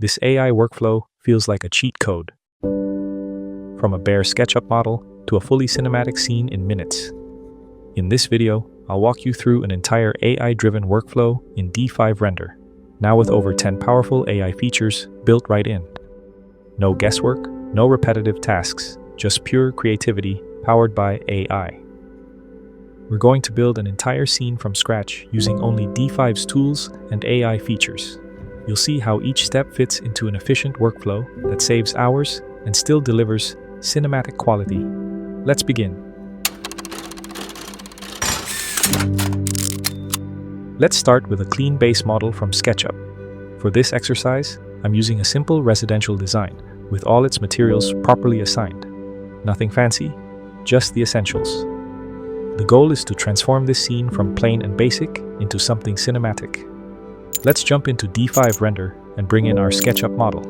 This AI workflow feels like a cheat code. From a bare SketchUp model to a fully cinematic scene in minutes. In this video, I'll walk you through an entire AI-driven workflow in D5 Render, now with over 10 powerful AI features built right in. No guesswork, no repetitive tasks, just pure creativity powered by AI. We're going to build an entire scene from scratch using only D5's tools and AI features. You'll see how each step fits into an efficient workflow that saves hours and still delivers cinematic quality. Let's begin. Let's start with a clean base model from SketchUp. For this exercise, I'm using a simple residential design with all its materials properly assigned. Nothing fancy, just the essentials. The goal is to transform this scene from plain and basic into something cinematic. Let's jump into D5 Render and bring in our SketchUp model.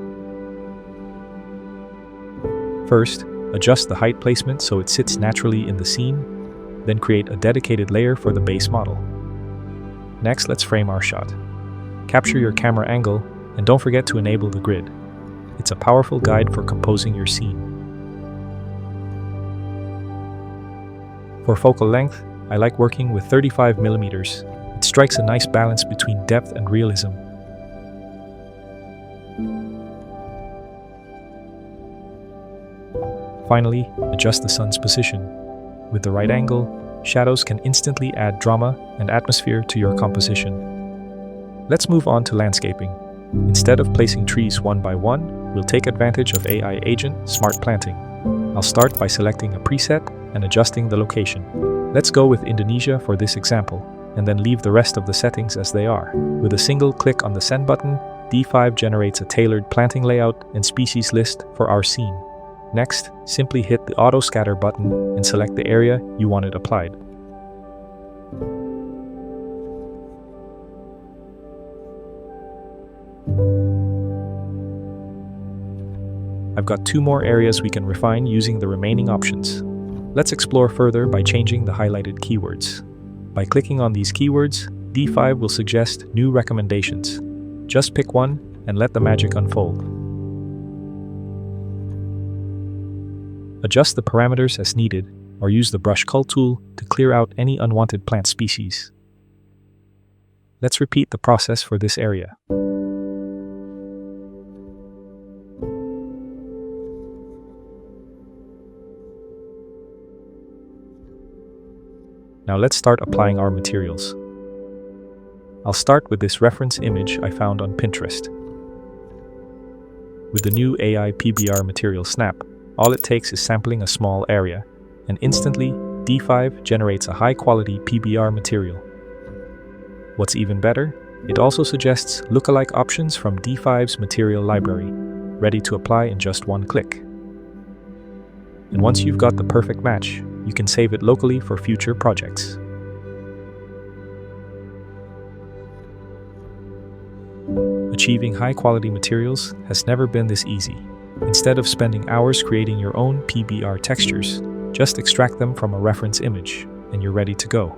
First, adjust the height placement so it sits naturally in the scene, then create a dedicated layer for the base model. Next, let's frame our shot. Capture your camera angle and don't forget to enable the grid. It's a powerful guide for composing your scene. For focal length, I like working with 35mm. It strikes a nice balance between depth and realism. Finally, adjust the sun's position. With the right angle, shadows can instantly add drama and atmosphere to your composition. Let's move on to landscaping. Instead of placing trees one by one, we'll take advantage of AI agent SmartPlanting. I'll start by selecting a preset and adjusting the location. Let's go with Indonesia for this example, and then leave the rest of the settings as they are. With a single click on the Send button, D5 generates a tailored planting layout and species list for our scene. Next, simply hit the Auto Scatter button and select the area you want it applied. I've got 2 more areas we can refine using the remaining options. Let's explore further by changing the highlighted keywords. By clicking on these keywords, D5 will suggest new recommendations. Just pick one and let the magic unfold. Adjust the parameters as needed, or use the Brush Cull tool to clear out any unwanted plant species. Let's repeat the process for this area. Now let's start applying our materials. I'll start with this reference image I found on Pinterest. With the new AI PBR Material Snap, all it takes is sampling a small area, and instantly, D5 generates a high-quality PBR material. What's even better, it also suggests lookalike options from D5's material library, ready to apply in just one click. And once you've got the perfect match, you can save it locally for future projects. Achieving high-quality materials has never been this easy. Instead of spending hours creating your own PBR textures, just extract them from a reference image, and you're ready to go.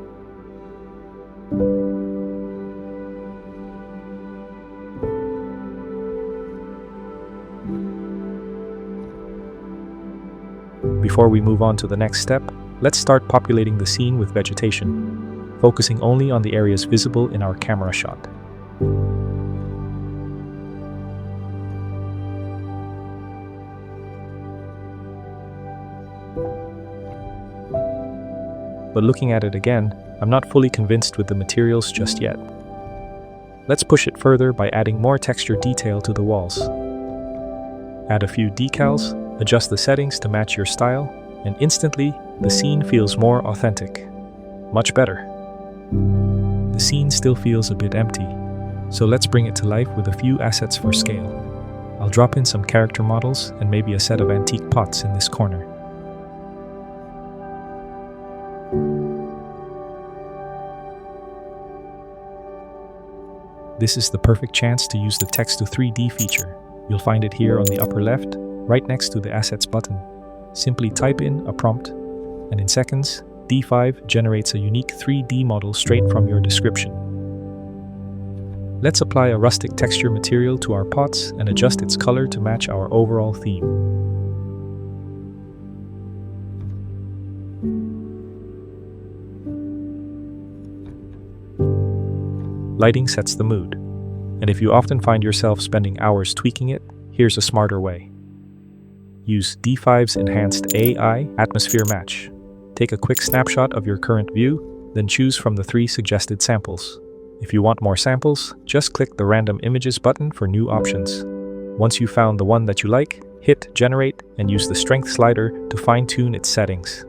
Before we move on to the next step, let's start populating the scene with vegetation, focusing only on the areas visible in our camera shot. But looking at it again, I'm not fully convinced with the materials just yet. Let's push it further by adding more texture detail to the walls. Add a few decals, adjust the settings to match your style, and instantly, the scene feels more authentic. Much better. The scene still feels a bit empty, so let's bring it to life with a few assets for scale. I'll drop in some character models and maybe a set of antique pots in this corner. This is the perfect chance to use the Text to 3D feature. You'll find it here on the upper left, right next to the Assets button. Simply type in a prompt, and in seconds, D5 generates a unique 3D model straight from your description. Let's apply a rustic texture material to our pots and adjust its color to match our overall theme. Lighting sets the mood, and if you often find yourself spending hours tweaking it, here's a smarter way. Use D5's enhanced AI atmosphere match. Take a quick snapshot of your current view, then choose from the 3 suggested samples. If you want more samples, just click the Random Images button for new options. Once you've found the one that you like, hit Generate and use the Strength slider to fine-tune its settings.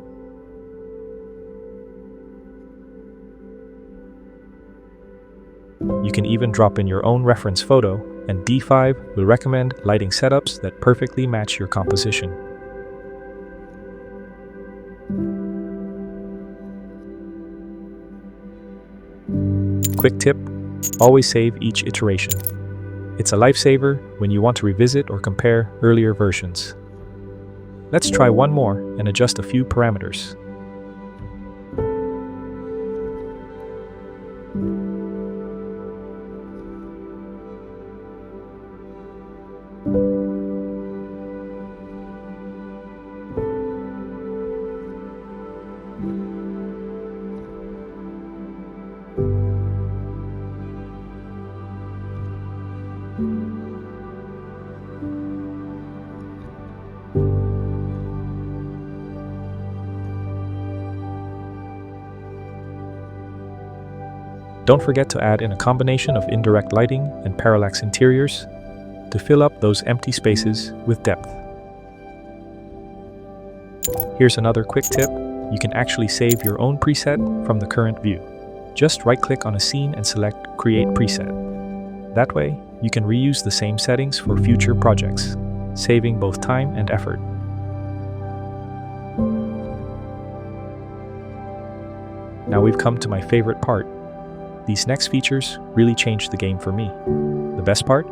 You can even drop in your own reference photo, and D5 will recommend lighting setups that perfectly match your composition. Quick tip: always save each iteration. It's a lifesaver when you want to revisit or compare earlier versions. Let's try one more and adjust a few parameters. Don't forget to add in a combination of indirect lighting and parallax interiors to fill up those empty spaces with depth. Here's another quick tip: you can actually save your own preset from the current view. Just right-click on a scene and select Create Preset. That way, you can reuse the same settings for future projects, saving both time and effort. Now we've come to my favorite part. These next features really changed the game for me. The best part?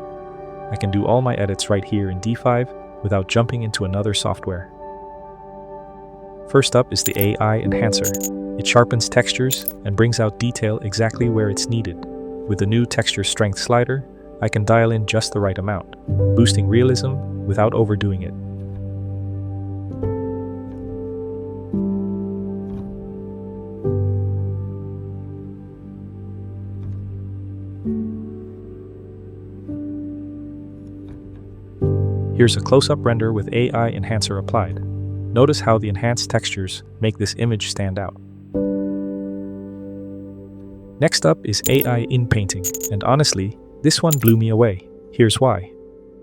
I can do all my edits right here in D5 without jumping into another software. First up is the AI Enhancer. It sharpens textures and brings out detail exactly where it's needed. With the new Texture Strength slider, I can dial in just the right amount, boosting realism without overdoing it. Here's a close-up render with AI Enhancer applied. Notice how the enhanced textures make this image stand out. Next up is AI Inpainting, and honestly, this one blew me away. Here's why.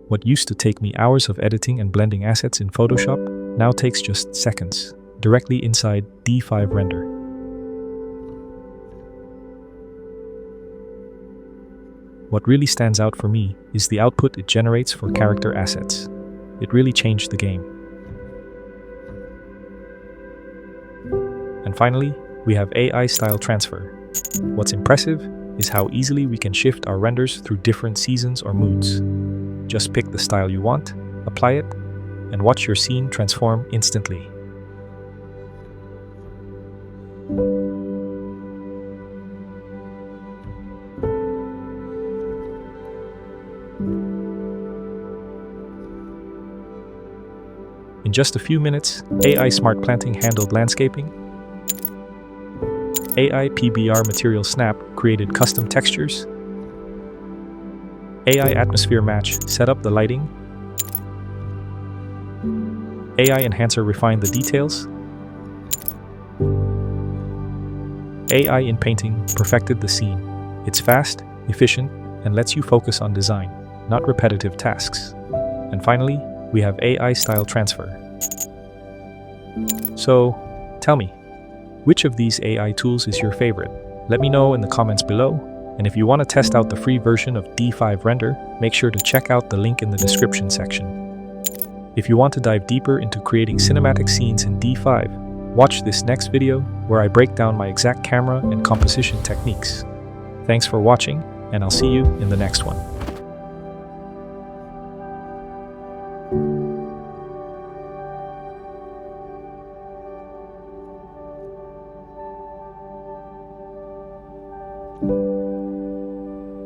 What used to take me hours of editing and blending assets in Photoshop now takes just seconds, directly inside D5 Render. What really stands out for me is the output it generates for character assets. It really changed the game. And finally, we have AI Style Transfer. What's impressive is how easily we can shift our renders through different seasons or moods. Just pick the style you want, apply it, and watch your scene transform instantly. In just a few minutes, AI SmartPlanting handled landscaping. AI PBR Material Snap created custom textures. AI Atmosphere Match set up the lighting. AI Enhancer refined the details. AI Inpainting perfected the scene. It's fast, efficient, and lets you focus on design, not repetitive tasks. And finally, we have AI Style Transfer. So, tell me, which of these AI tools is your favorite? Let me know in the comments below, and if you want to test out the free version of D5 Render, make sure to check out the link in the description section. If you want to dive deeper into creating cinematic scenes in D5, watch this next video where I break down my exact camera and composition techniques. Thanks for watching, and I'll see you in the next one.